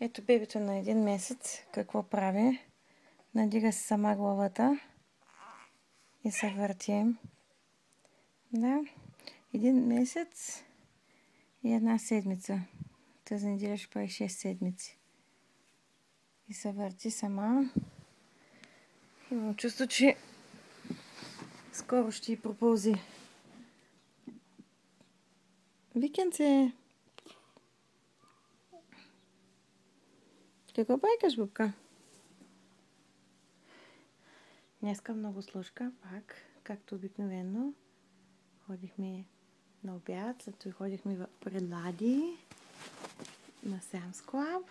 Ето бебето на 1 месец какво прави. Надига се сама главата и се върти. Да, 1 месец и 1 седмица. Тази неделя ще прави 6 седмици. И се върти сама. Имам чувство, че скоро ще й пропълзи. Викенце! Какво байкаш, бубка? Днеска много слушка, пак, както обикновено. Ходихме на обяд, зато и ходихме при Лади на Sam's Club.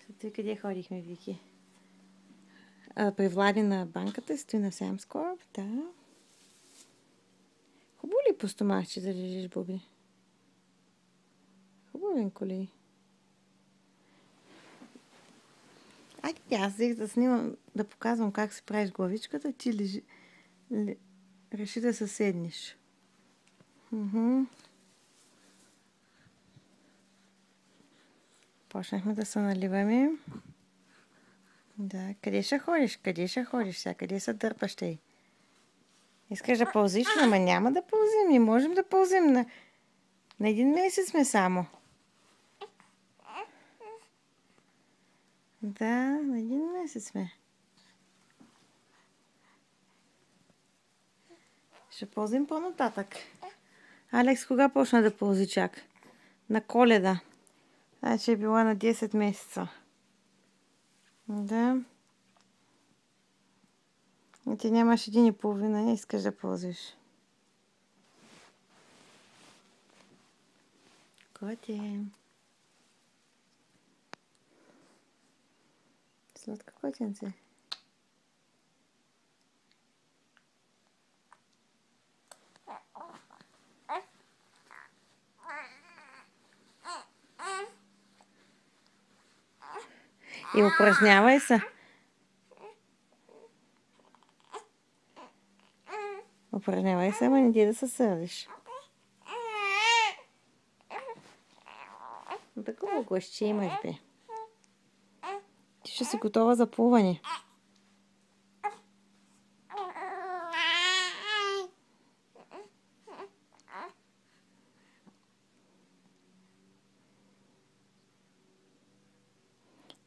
Зато и къде ходихме, Вики? При Влади на банката, стои на Sam's Club, да. Хубаво ли по стомахче да лежиш, Буби? Хубавенко ли? Айде, аз взех да снимам, да показвам как си правиш главичката, ти реши да се седнеш. Почнахме да се наливаме. Да, къде ще ходиш? Къде ще ходиш сега? Къде се дърпаш тъй? Искаш да пълзиш? Ама няма да пълзим. Не можем да пълзим. На 1 месец сме само. Да, на 1 месец сме. Ще пълзим по-нататък. Алекс кога почна да пълзи чак? На Коледа. Значи е била на 10 месеца. Да. И ти нямаш 1,5 и искаш да пълзиш. Коте. Сладка котенце. И упражнявай се. Упражнявай се, ама не ди да се сърдиш. Такова гласче имаш, бе. Ти ще си готова за плуване.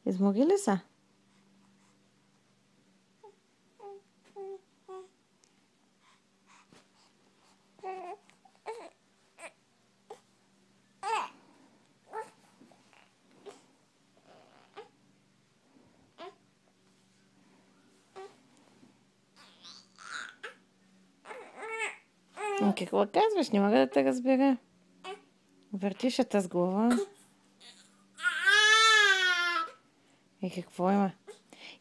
Измори ли са? Какво казваш? Не мога да те разбера. Въртиш с глава. И какво има?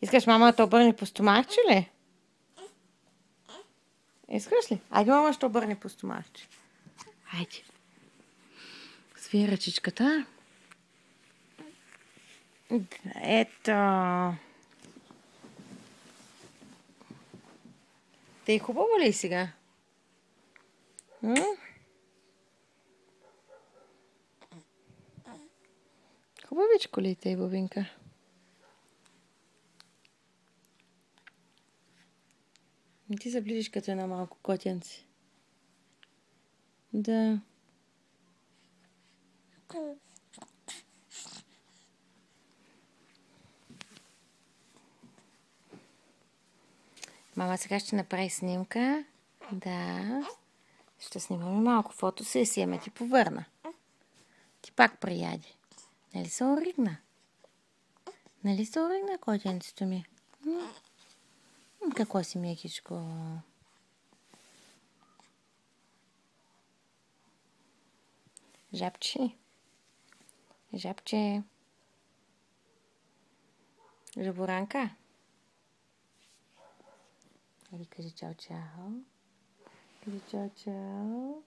Искаш мама да те обърне по стомахче ли? Искаш ли? Айде мама ще обърне по стомахче. Айде. Свия ръчичката. Ето. Те хубаво ли сега? Хубавичко ли тъй, Бубинка? Ти заближиш като една малко котенце. Да. Мама сега ще направи снимка. Да. Ще снимаме малко фотосесия, ме ти повърна. Ти пак прияди. Нали се оригна? Нали се оригна котенцето ми? Какво си мекичко? Жабче. Жабче. Жаборанка. Кажи чао-чао. Кажи чао-чао.